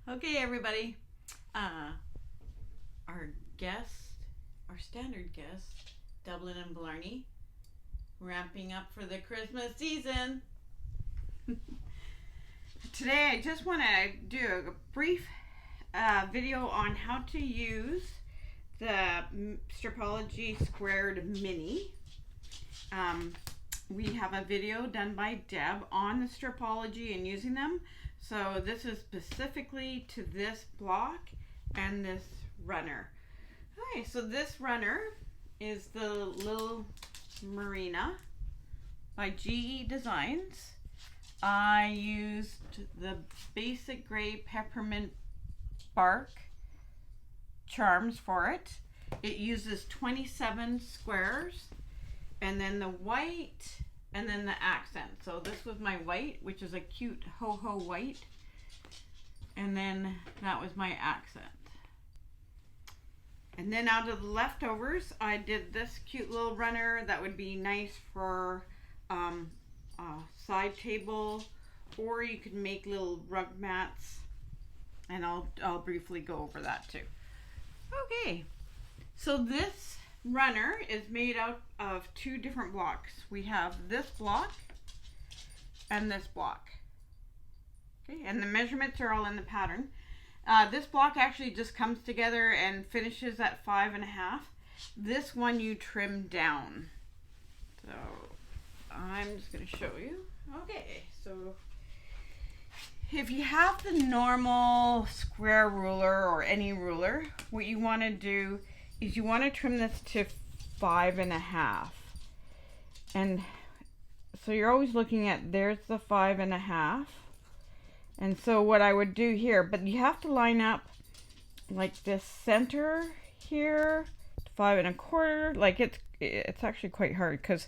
Okay, everybody. Our guest, our standard guest, Dublin and Blarney, ramping up for the Christmas season. Today, I just want to do a brief video on how to use the Stripology Squared Mini. We have a video done by Deb on the Stripology and using them. So this is specifically to this block and this runner. Okay, so this runner is the Lil Marina by GE Designs. I used the basic gray peppermint bark charms for it. It uses 27 squares, and then the white, and then the accent. So this was my white, which is a cute ho-ho white, and then that was my accent. And then out of the leftovers, I did this cute little runner that would be nice for a side table, or you could make little rug mats, and I'll briefly go over that too. Okay, so this runner is made out of two different blocks. We have this block and this block. Okay, and the measurements are all in the pattern. This block actually just comes together and finishes at 5.5. This one you trim down. So I'm just going to show you. Okay, so if you have the normal square ruler or any ruler, what you want to do is you want to trim this to 5.5. And so you're always looking at, there's the 5.5. And so what I would do here, but you have to line up like this center here, 5.25. Like it's actually quite hard because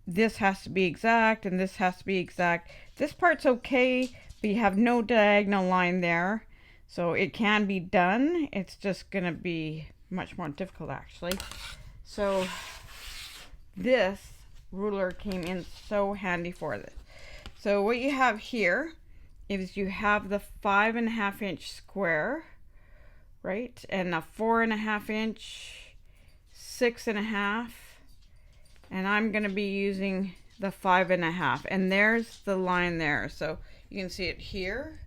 this has to be exact and this has to be exact. This part's okay, but you have no diagonal line there. So it can be done. It's just gonna be much more difficult actually. So this ruler came in so handy for this. So what you have here is you have the 5.5 inch square, right? And a 4.5 inch, 6.5, and I'm gonna be using the 5.5, and there's the line there. So you can see it here.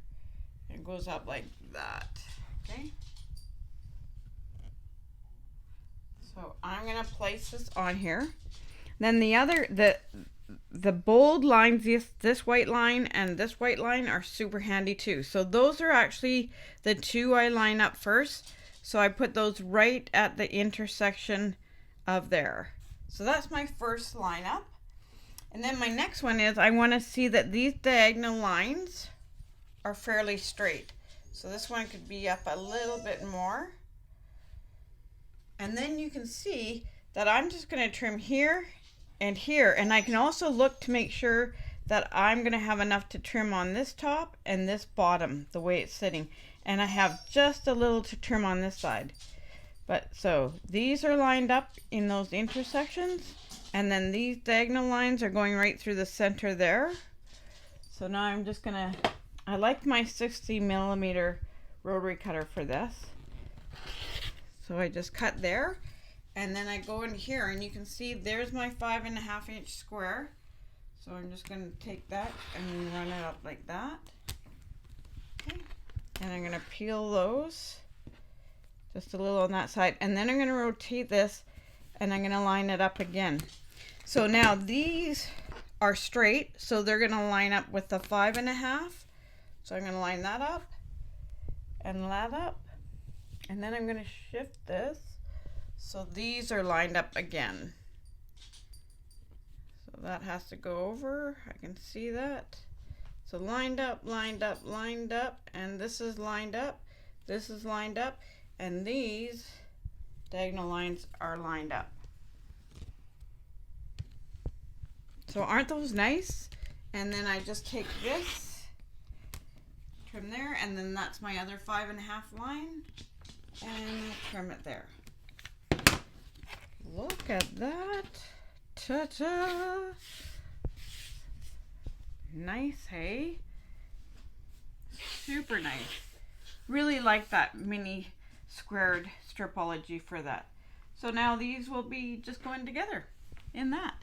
It goes up like that, okay? So I'm gonna place this on here. Then the bold lines, this white line and this white line are super handy too. So those are actually the two I line up first. So I put those right at the intersection of there. So that's my first lineup. And then my next one is I want to see that these diagonal lines are fairly straight. So this one could be up a little bit more. And then you can see that I'm just going to trim here and here. And I can also look to make sure that I'm going to have enough to trim on this top and this bottom, the way it's sitting. And I have just a little to trim on this side. But so these are lined up in those intersections. And then these diagonal lines are going right through the center there. So now I'm just going to, I like my 60mm rotary cutter for this. So I just cut there, and then I go in here, and you can see there's my 5.5 inch square. So I'm just going to take that and run it up like that. Okay. And I'm going to peel those just a little on that side, and then I'm going to rotate this, and I'm going to line it up again. So now these are straight, so they're going to line up with the 5.5. So I'm going to line that up and that up. And then I'm going to shift this so these are lined up again. So that has to go over. I can see that. So lined up, lined up, lined up, and this is lined up. This is lined up, and these diagonal lines are lined up. So aren't those nice? And then I just take this, trim there, and then that's my other 5.5 line. And trim it there. Look at that. Ta-ta. Nice, hey? Super nice. really like that mini squared Stripology for that. So now these will be just going together in that.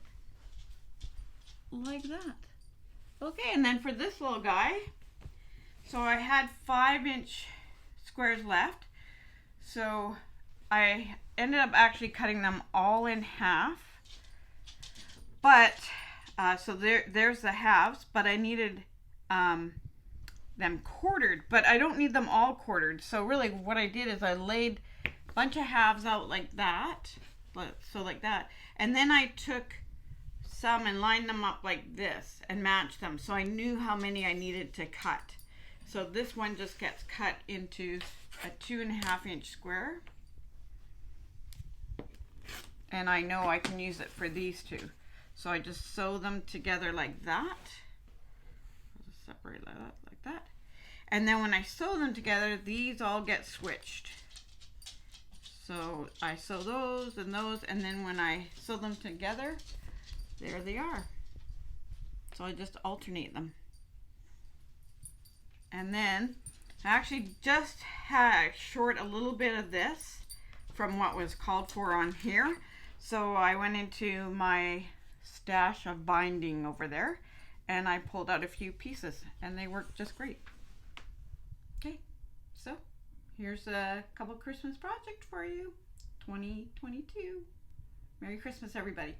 Like that. Okay, and then for this little guy, so I had 5-inch squares left. So I ended up actually cutting them all in half. But, so there's the halves, but I needed them quartered, but I don't need them all quartered. So really what I did is I laid a bunch of halves out like that, so like that, and then I took some and lined them up like this and matched them, so I knew how many I needed to cut. So this one just gets cut into a 2.5-inch square, and I know I can use it for these two. So I just sew them together like that. I'll just separate that like that. And then when I sew them together, these all get switched. So I sew those, and then when I sew them together, there they are. So I just alternate them. And then I actually just had short a little bit of this from what was called for on here. So I went into my stash of binding over there and I pulled out a few pieces and they worked just great. Okay, so here's a couple Christmas project for you. 2022. Merry Christmas, everybody.